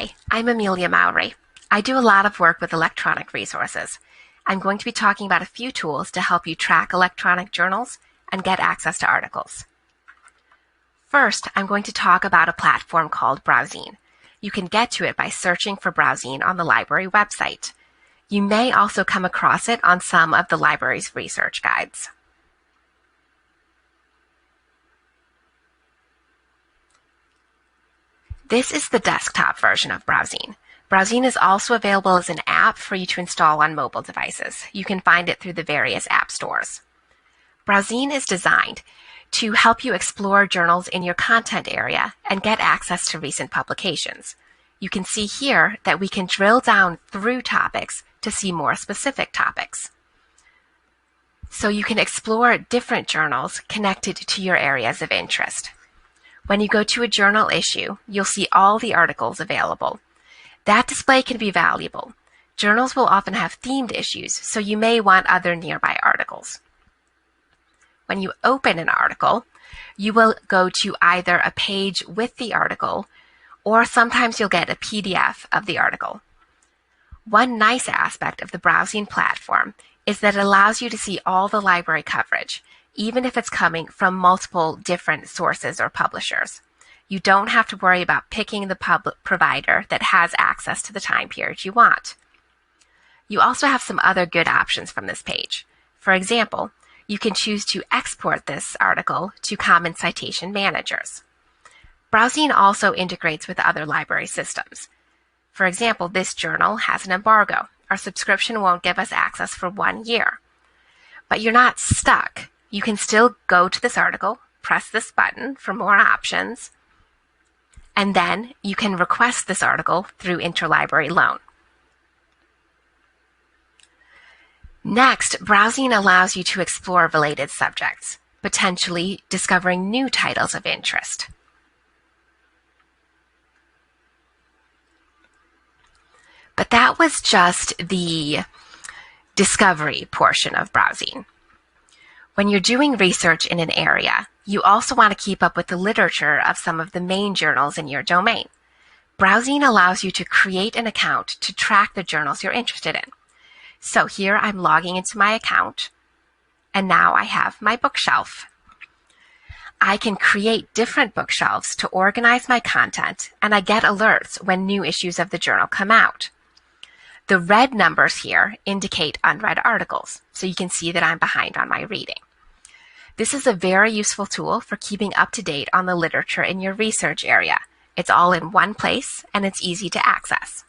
Hi, I'm Amelia Mowry. I do a lot of work with electronic resources. I'm going to be talking about a few tools to help you track electronic journals and get access to articles. First, I'm going to talk about a platform called BrowZine. You can get to it by searching for BrowZine on the library website. You may also come across it on some of the library's research guides. This is the desktop version of BrowZine. BrowZine is also available as an app for you to install on mobile devices. You can find it through the various app stores. BrowZine is designed to help you explore journals in your content area and get access to recent publications. You can see here that we can drill down through topics to see more specific topics. So you can explore different journals connected to your areas of interest. When you go to a journal issue, you'll see all the articles available. That display can be valuable. Journals will often have themed issues, so you may want other nearby articles. When you open an article, you will go to either a page with the article, or sometimes you'll get a PDF of the article. One nice aspect of the BrowZine platform is that it allows you to see all the library coverage, even if it's coming from multiple different sources or publishers. You don't have to worry about picking the provider that has access to the time period you want. You also have some other good options from this page. For example, you can choose to export this article to common citation managers. BrowZine also integrates with other library systems. For example, this journal has an embargo. Our subscription won't give us access for 1 year. But you're not stuck. You can still go to this article, press this button for more options, and then you can request this article through interlibrary loan. Next, BrowZine allows you to explore related subjects, potentially discovering new titles of interest. But that was just the discovery portion of BrowZine. When you're doing research in an area, you also want to keep up with the literature of some of the main journals in your domain. BrowZine allows you to create an account to track the journals you're interested in. So here I'm logging into my account, and now I have my bookshelf. I can create different bookshelves to organize my content, and I get alerts when new issues of the journal come out. The red numbers here indicate unread articles, so you can see that I'm behind on my reading. This is a very useful tool for keeping up to date on the literature in your research area. It's all in one place, and it's easy to access.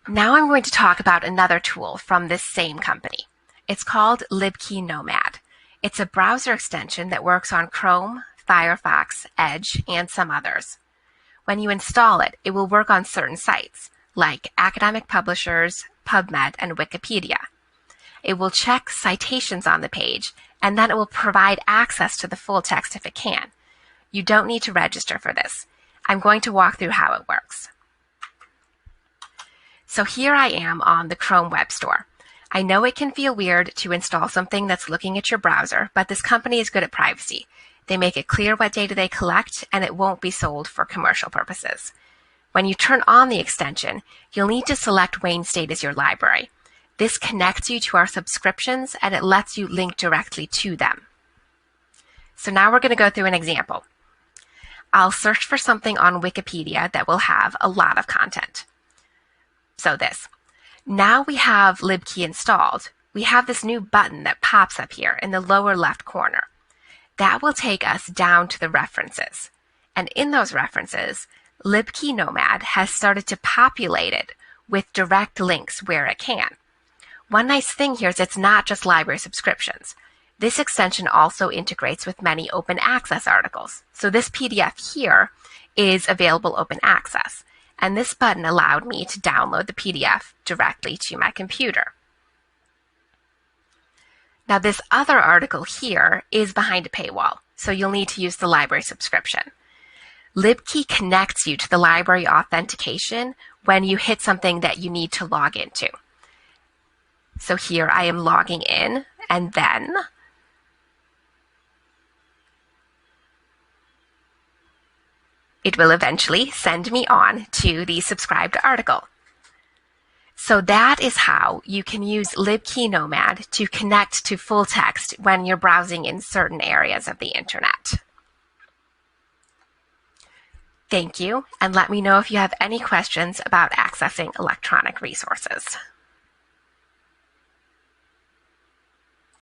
Now I'm going to talk about another tool from this same company. It's called LibKey Nomad. It's a browser extension that works on Chrome, Firefox, Edge, and some others. When you install it, it will work on certain sites, like academic publishers, PubMed, and Wikipedia. It will check citations on the page, and then it will provide access to the full text if it can. You don't need to register for this. I'm going to walk through how it works. So here I am on the Chrome Web Store. I know it can feel weird to install something that's looking at your browser, but this company is good at privacy. They make it clear what data they collect, and it won't be sold for commercial purposes. When you turn on the extension, you'll need to select Wayne State as your library. This connects you to our subscriptions, and it lets you link directly to them. So now we're going to go through an example. I'll search for something on Wikipedia that will have a lot of content. So this. Now we have LibKey installed. We have this new button that pops up here in the lower left corner. That will take us down to the references. And in those references, LibKey Nomad has started to populate it with direct links where it can. One nice thing here is it's not just library subscriptions. This extension also integrates with many open access articles. So this PDF here is available open access. And this button allowed me to download the PDF directly to my computer. Now this other article here is behind a paywall, so you'll need to use the library subscription. LibKey connects you to the library authentication when you hit something that you need to log into. So here I am logging in, and then It will eventually send me on to the subscribed article. So that is how you can use libkeynomad to connect to full text when you're browsing in certain areas of the internet. Thank you, and let me know if you have any questions about accessing electronic resources.